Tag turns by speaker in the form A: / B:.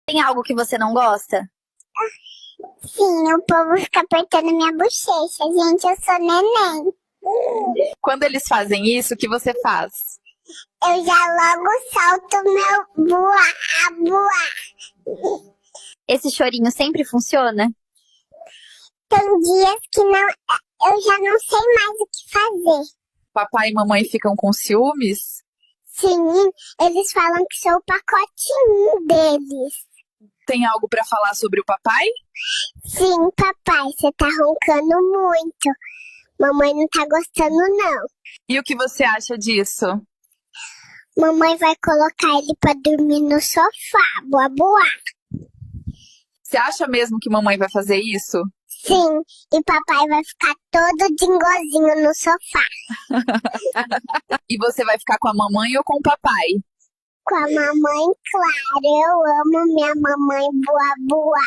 A: Tem algo que você não gosta?
B: Sim, o povo fica apertando minha bochecha. Gente, eu sou neném.
A: Quando eles fazem isso, o que você faz?
B: Eu já logo solto meu boa.
A: Esse chorinho sempre funciona?
B: Tem dias que não, eu já não sei mais o que fazer.
A: Papai e mamãe ficam com ciúmes?
B: Sim, eles falam que sou o pacotinho deles.
A: Tem algo pra falar sobre o papai?
B: Sim, papai, você tá roncando muito. Mamãe não tá gostando, não.
A: E o que você acha disso?
B: Mamãe vai colocar ele pra dormir no sofá, boa.
A: Você acha mesmo que mamãe vai fazer isso?
B: Sim, e papai vai ficar todo dingozinho no sofá.
A: E você vai ficar com a mamãe ou com o papai?
B: Com a mamãe, claro, eu amo minha mamãe boa.